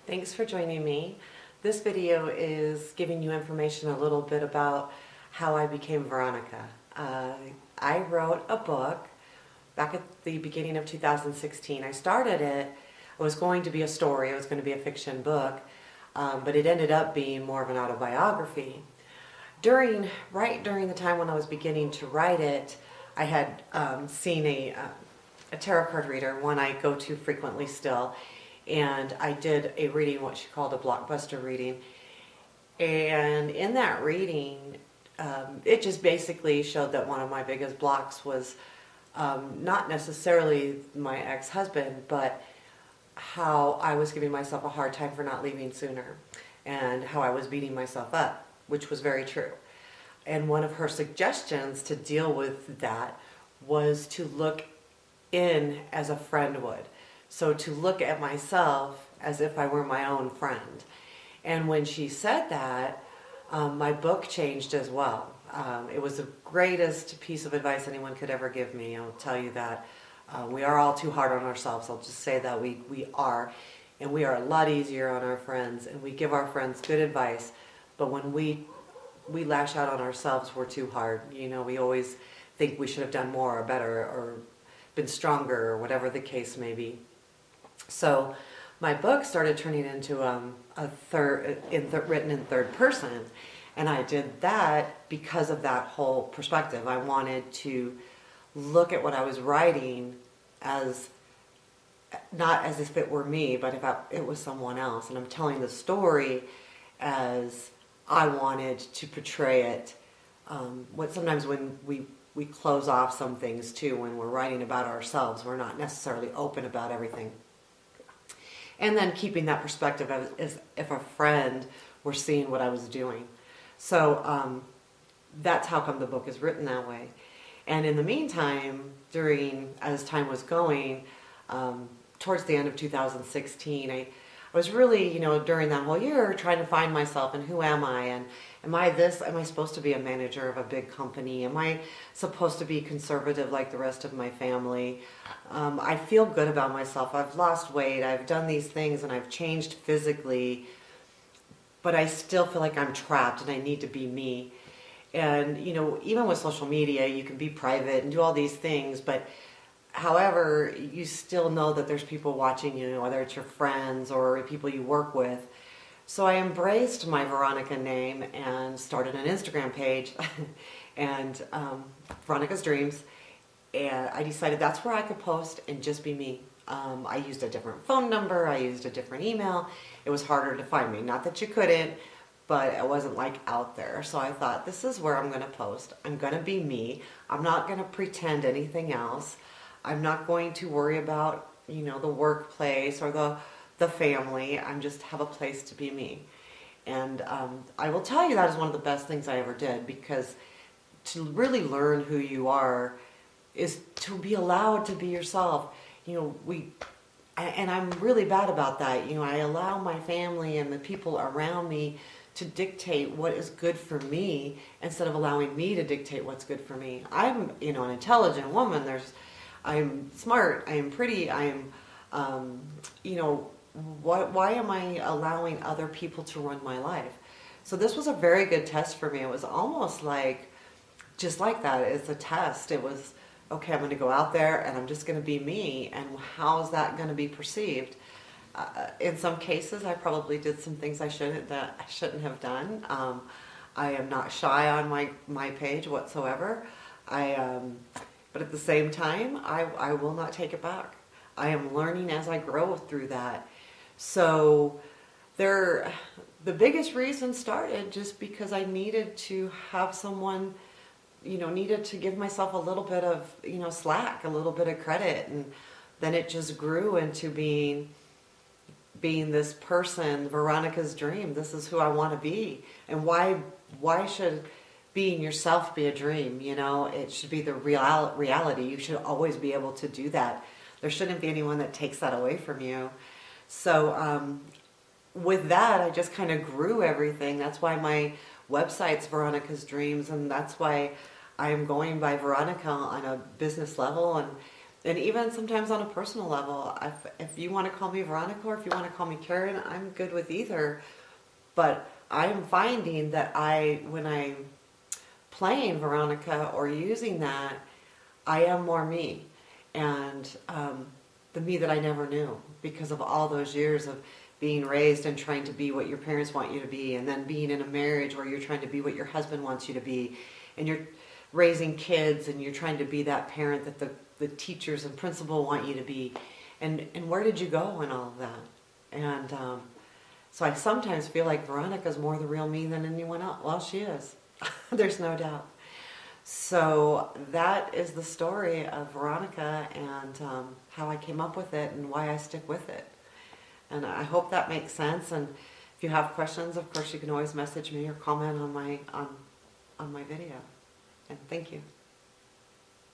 Thanks for joining me. This video is giving you information a little bit about how I became Veronica. I wrote a book back at the beginning of 2016. I started it, it was going to be a story, it was going to be a fiction book, but it ended up being more of an autobiography. Right during the time when I was beginning to write it, I had seen a tarot card reader, one I go to frequently still, and I did a reading, what she called a blockbuster reading. And in that reading, it just basically showed that one of my biggest blocks was not necessarily my ex-husband, but how I was giving myself a hard time for not leaving sooner, and how I was beating myself up, which was very true. And one of her suggestions to deal with that was to look in as a friend would. So to look at myself as if I were my own friend. And when she said that, my book changed as well. It was the greatest piece of advice anyone could ever give me. I'll tell you that. We are all too hard on ourselves. I'll just say that we are. And we are a lot easier on our friends. And we give our friends good advice. But when we lash out on ourselves, we're too hard. You know, we always think we should have done more or better or been stronger or whatever the case may be. So my book started turning into written in third person, and I did that because of that whole perspective. I wanted to look at what I was writing as not as if it were me, but if it was someone else, and I'm telling the story as I wanted to portray it. Sometimes when we close off some things too, when we're writing about ourselves, we're not necessarily open about everything. And then keeping that perspective as if a friend were seeing what I was doing. So that's how come the book is written that way. And in the meantime, as time was going, towards the end of 2016, I was really, during that whole year trying to find myself and who am I, and am I supposed to be a manager of a big company? Am I supposed to be conservative like the rest of my family? I feel good about myself. I've lost weight. I've done these things and I've changed physically, but I still feel like I'm trapped and I need to be me. And, even with social media, you can be private and do all these things, but however, you still know that there's people watching you, whether it's your friends or people you work with. So I embraced my Veronica name and started an Instagram page and Veronicas Dreams. And I decided that's where I could post and just be me. I used a different phone number. I used a different email. It was harder to find me. Not that you couldn't, but it wasn't like out there. So I thought, this is where I'm going to post. I'm going to be me. I'm not going to pretend anything else. I'm not going to worry about, the workplace or the family. I'm just have a place to be me. And I will tell you that is one of the best things I ever did, because to really learn who you are is to be allowed to be yourself. And I'm really bad about that. I allow my family and the people around me to dictate what is good for me instead of allowing me to dictate what's good for me. I'm, an intelligent woman. I'm smart. I am pretty. I am, why am I allowing other people to run my life? So this was a very good test for me. It was almost like, just like that. It's a test. It was, okay, I'm going to go out there and I'm just going to be me. And how is that going to be perceived? In some cases, I probably did some things I shouldn't have done. I am not shy on my page whatsoever. But at the same time, I will not take it back. I am learning as I grow through that. So the biggest reason started just because I needed to have someone, needed to give myself a little bit of, slack, a little bit of credit. And then it just grew into being this person, Veronica's dream. This is who I want to be. And why should being yourself be a dream? It should be the reality. You should always be able to do that. There shouldn't be anyone that takes that away from you. So with that, I just kind of grew everything. That's why my website's Veronicas Dreams, and that's why I'm going by Veronica on a business level. And even sometimes on a personal level, if you want to call me Veronica or if you want to call me Karen, I'm good with either. But I'm finding that when I'm playing Veronica or using that, I am more me. And the me that I never knew because of all those years of being raised and trying to be what your parents want you to be, and then being in a marriage where you're trying to be what your husband wants you to be, and you're raising kids and you're trying to be that parent that the teachers and principal want you to be. And where did you go in all of that? And so I sometimes feel like Veronica's more the real me than anyone else. Well, she is. There's no doubt. So that is the story of Veronica and how I came up with it and why I stick with it. And I hope that makes sense. And if you have questions, of course, you can always message me or comment on my video. And thank you.